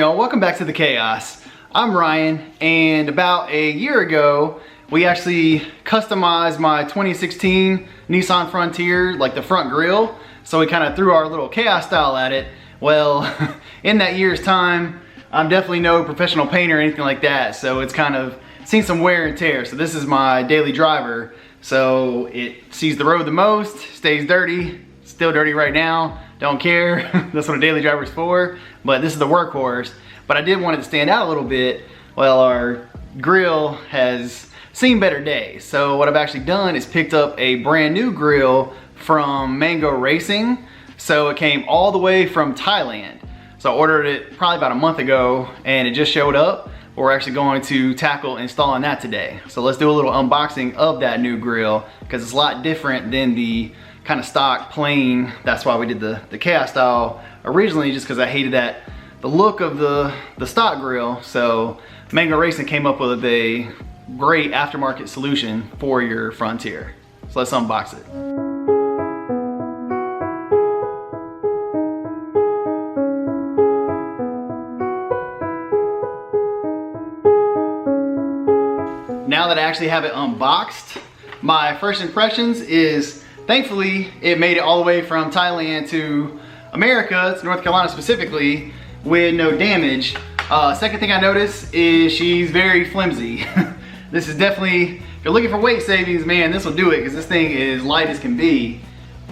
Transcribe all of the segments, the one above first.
y'all? Welcome back to the chaos. I'm Ryan, and about a year ago we actually customized my 2016 Nissan Frontier, like the front grille. So we kind of threw our little chaos style at it. Well, in that year's time, I'm definitely no professional painter or anything like that, so it's kind of seen some wear and tear. So this is my daily driver, so it sees the road the most, stays dirty, still dirty right now, don't care. That's what a daily driver's for, but this is the workhorse. But I did want it to stand out a little bit. Well, our grille has seen better days. So what I've actually done is picked up a brand new grille from Mango Racing. So it came all the way from Thailand. So I ordered it probably about a month ago and it just showed up. We're actually going to tackle installing that today. So let's do a little unboxing of that new grille because it's a lot different than the kind of stock plain. That's why we did the chaos style originally, just because I hated the look of the stock grille. So Mango Racing came up with a great aftermarket solution for your Frontier. So let's unbox it. Now that I actually have it unboxed, my first impressions is thankfully it made it all the way from Thailand to America, to North Carolina specifically, with no damage. Second thing I noticed is she's very flimsy. This is definitely, if you're looking for weight savings, man, this will do it because this thing is light as can be.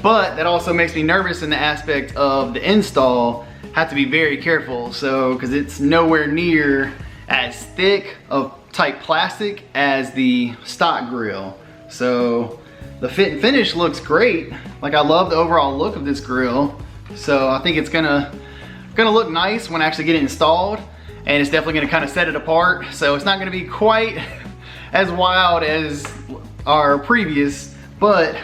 But that also makes me nervous in the aspect of the install. Have to be very careful, so because it's nowhere near as thick of type plastic as the stock grille. So the fit and finish looks great. Like, I love the overall look of this grille. So I think it's gonna look nice when I actually get it installed, and it's definitely gonna kind of set it apart. So it's not gonna be quite as wild as our previous, but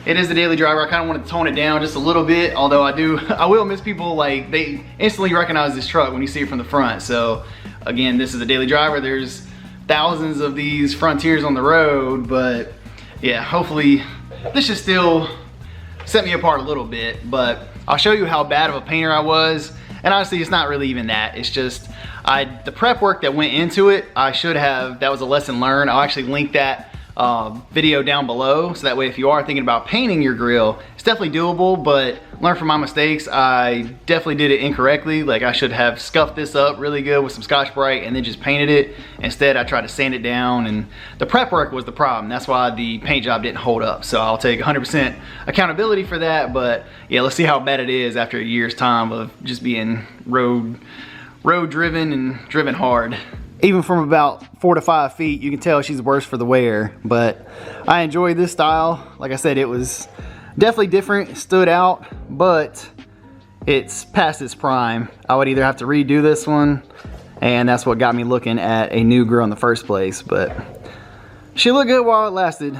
it is the daily driver. I kind of want to tone it down just a little bit, although I will miss people, like, they instantly recognize this truck when you see it from the front. So again, this is a daily driver. There's thousands of these Frontiers on the road, but yeah, hopefully this should still set me apart a little bit. But I'll show you how bad of a painter I was, and honestly it's not really even that. It's just the prep work that went into it. That was a lesson learned. I'll actually link that video down below, so that way if you are thinking about painting your grille, it's definitely doable. But learn from my mistakes. I definitely did it incorrectly. Like, I should have scuffed this up really good with some Scotch-Brite and then just painted it. Instead, I tried to sand it down, and the prep work was the problem. That's why the paint job didn't hold up. So I'll take 100% accountability for that. But yeah, let's see how bad it is after a year's time of just being road driven and driven hard. Even from about 4 to 5 feet, you can tell she's worse for the wear. But I enjoy this style. Like I said, it was definitely different, stood out, but it's past its prime. I would either have to redo this one, and that's what got me looking at a new grille in the first place. But she looked good while it lasted.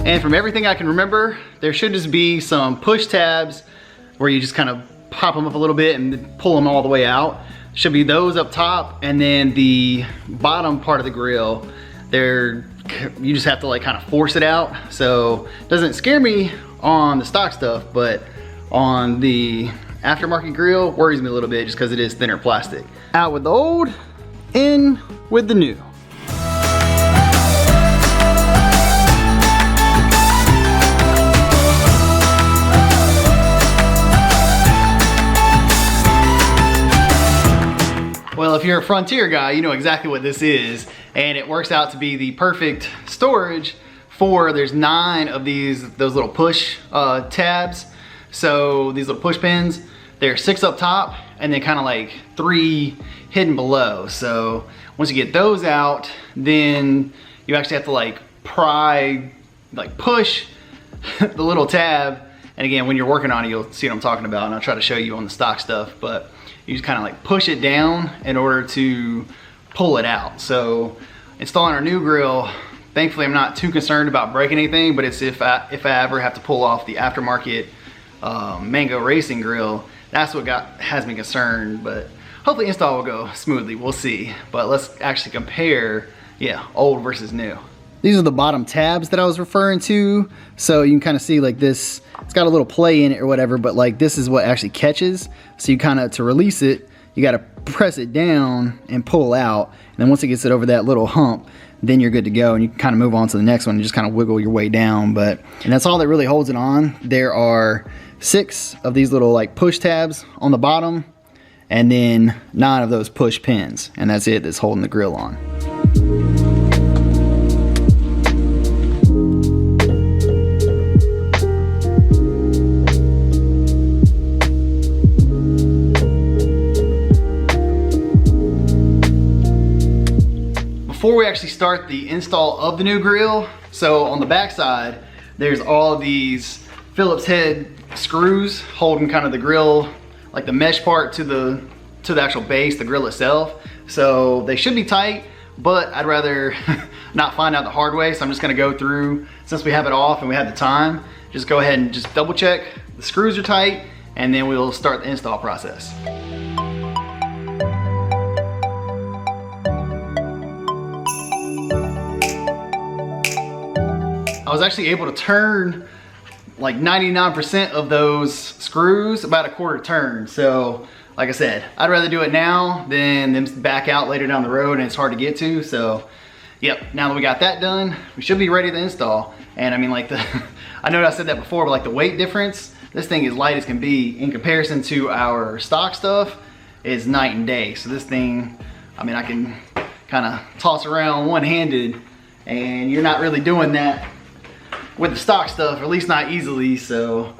And from everything I can remember, there should just be some push tabs where you just kind of pop them up a little bit and pull them all the way out. Should be those up top, and then the bottom part of the grille, you just have to like kind of force it out. So it doesn't scare me on the stock stuff, but on the aftermarket grille worries me a little bit just because it is thinner plastic. Out with the old, in with the new. Well, if you're a Frontier guy, you know exactly what this is, and it works out to be the perfect storage for, there's 9 of those little push tabs. So these little push pins, there's 6 up top and then kind of like 3 hidden below. So once you get those out, then you actually have to like push the little tab. And again, when you're working on it, you'll see what I'm talking about, and I'll try to show you on the stock stuff, but you just kind of like push it down in order to pull it out. So installing our new grille, thankfully I'm not too concerned about breaking anything, but it's if I ever have to pull off the aftermarket Mango Racing grille, That's what has me concerned, but hopefully install will go smoothly. We'll see. But let's actually compare, yeah, old versus new. These are the bottom tabs that I was referring to. So you can kind of see like this, it's got a little play in it or whatever, but like this is what actually catches. So you kind of, to release it, you got to press it down and pull out. And then once it gets it over that little hump, then you're good to go, and you can kind of move on to the next one and just kind of wiggle your way down. And that's all that really holds it on. There are 6 of these little like push tabs on the bottom, and then 9 of those push pins, and that's it that's holding the grill on. Before we actually start the install of the new grill, so on the back side, there's all these Phillips head screws holding kind of the grill, like the mesh part to the actual base, the grill itself. So they should be tight, but I'd rather not find out the hard way. So I'm just gonna go through, since we have it off and we have the time, just go ahead and just double check the screws are tight, and then we'll start the install process. I was actually able to turn like 99% of those screws about a quarter turn. So like I said, I'd rather do it now than them back out later down the road and it's hard to get to. So yep, now that we got that done, we should be ready to install. And I mean, like I know I said that before, but like the weight difference, this thing is light as can be in comparison to our stock stuff, is night and day. So this thing, I mean, I can kind of toss around one-handed, and you're not really doing that with the stock stuff, or at least not easily. So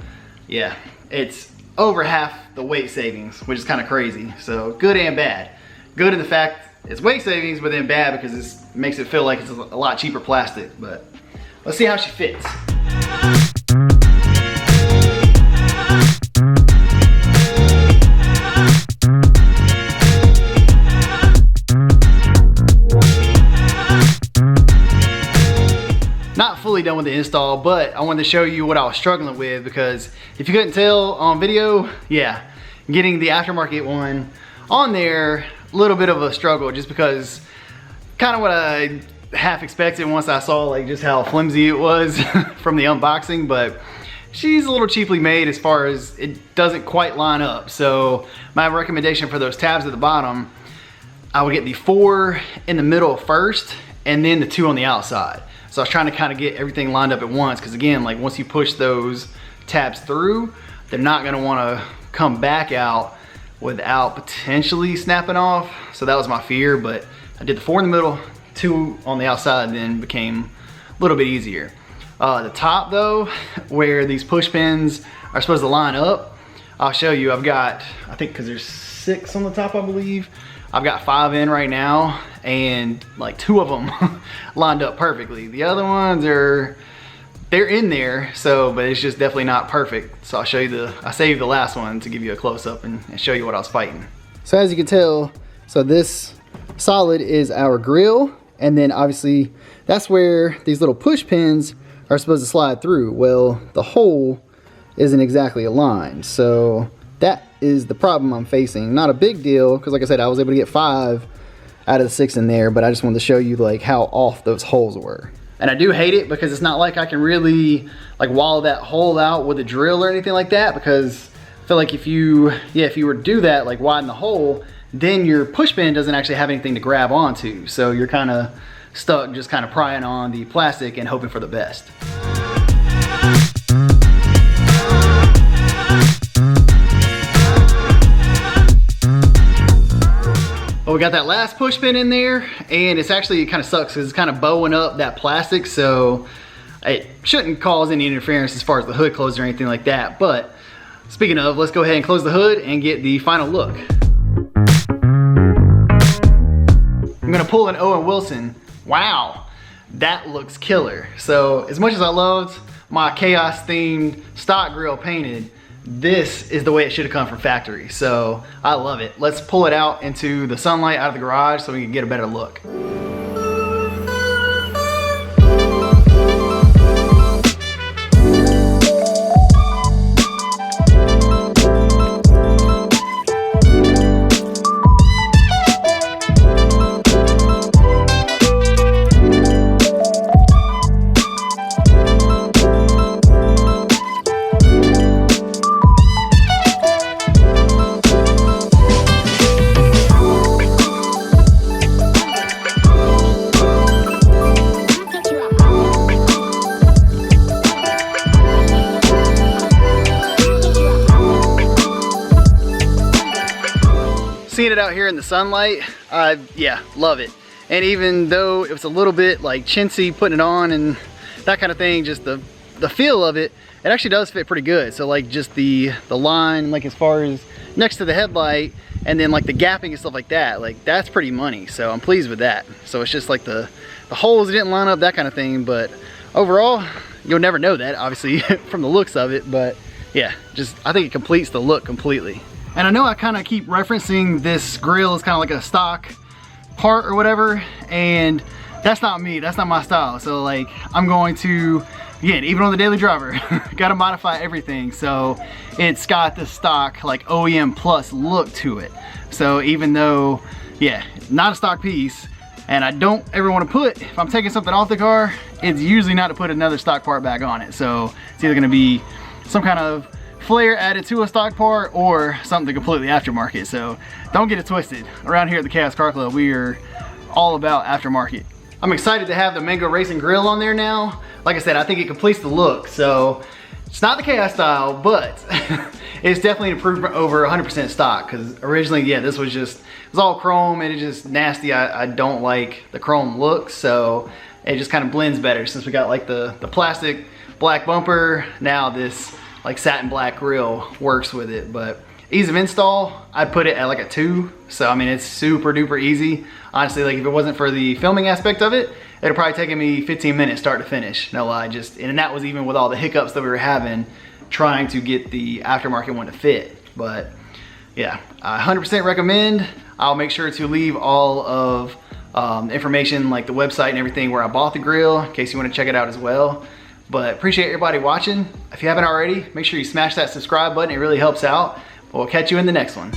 yeah, it's over half the weight savings, which is kind of crazy. So good and bad. Good in the fact it's weight savings, but then bad because it makes it feel like it's a lot cheaper plastic. But let's see how she fits. Not fully done with the install, but I wanted to show you what I was struggling with, because if you couldn't tell on video, yeah, getting the aftermarket one on there, a little bit of a struggle, just because kind of what I half expected once I saw like just how flimsy it was from the unboxing. But she's a little cheaply made as far as it doesn't quite line up. So my recommendation for those tabs at the bottom, I would get the 4 in the middle first, and then the 2 on the outside. So I was trying to kind of get everything lined up at once, because again, like once you push those tabs through, they're not gonna wanna come back out without potentially snapping off. So that was my fear, but I did the 4 in the middle, 2 on the outside, then became a little bit easier. The top though, where these push pins are supposed to line up, I'll show you. I've got, I think because there's 6 on the top, I believe. I've got 5 in right now, and like 2 of them lined up perfectly. The other ones they're in there, so, but it's just definitely not perfect. So I'll show you I saved the last one to give you a close-up and show you what I was fighting. So as you can tell, so this solid is our grill, and then obviously that's where these little push pins are supposed to slide through. Well, the hole isn't exactly aligned, so that is the problem I'm facing. Not a big deal, because like I said, I was able to get 5 out of the 6 in there, but I just wanted to show you like how off those holes were. And I do hate it, because it's not like I can really like wallow that hole out with a drill or anything like that, because I feel like if you were to do that, like widen the hole, then your push pin doesn't actually have anything to grab onto. So you're kind of stuck just kind of prying on the plastic and hoping for the best. Well, we got that last push pin in there, and it's actually, it kind of sucks because it's kind of bowing up that plastic, so it shouldn't cause any interference as far as the hood closing or anything like that. But speaking of, let's go ahead and close the hood and get the final look. I'm gonna pull an Owen Wilson. Wow, that looks killer. So as much as I loved my chaos themed stock grill painted, this is the way it should have come from factory. So I love it. Let's pull it out into the sunlight out of the garage so we can get a better look. seeing it out here in the sunlight, yeah, love it. And even though it was a little bit like chintzy putting it on and that kind of thing, just the feel of it, it actually does fit pretty good. So like just the line, like as far as next to the headlight, and then like the gapping and stuff like that, like that's pretty money. So I'm pleased with that. So it's just like the holes didn't line up, that kind of thing. But overall, you'll never know that obviously from the looks of it. But yeah, just I think it completes the look completely. And I know I kind of keep referencing this grill as kind of like a stock part or whatever, and that's not me, that's not my style. So like I'm going to, again, even on the daily driver, gotta modify everything. So it's got the stock like OEM plus look to it. So even though, yeah, not a stock piece, and I don't ever want to put, if I'm taking something off the car, it's usually not to put another stock part back on it. So it's either gonna be some kind of flair added to a stock part or something completely aftermarket. So don't get it twisted. Around here at the Chaos Car Club, we are all about aftermarket. I'm excited to have the Mango Racing Grill on there now. Like I said, I think it completes the look. So it's not the Chaos style, but it's definitely an improvement over 100% stock. Because originally, yeah, this was just, it was all chrome and it's just nasty. I don't like the chrome look, so it just kind of blends better since we got like the plastic black bumper. Now this like satin black grill works with it. But ease of install, I'd put it at like a 2. So I mean, it's super duper easy. Honestly, like if it wasn't for the filming aspect of it, it'd probably taken me 15 minutes start to finish. No lie, and that was even with all the hiccups that we were having trying to get the aftermarket one to fit. But yeah, I 100% recommend. I'll make sure to leave all of information like the website and everything where I bought the grill in case you want to check it out as well. But appreciate everybody watching. If you haven't already, make sure you smash that subscribe button. It really helps out. But we'll catch you in the next one.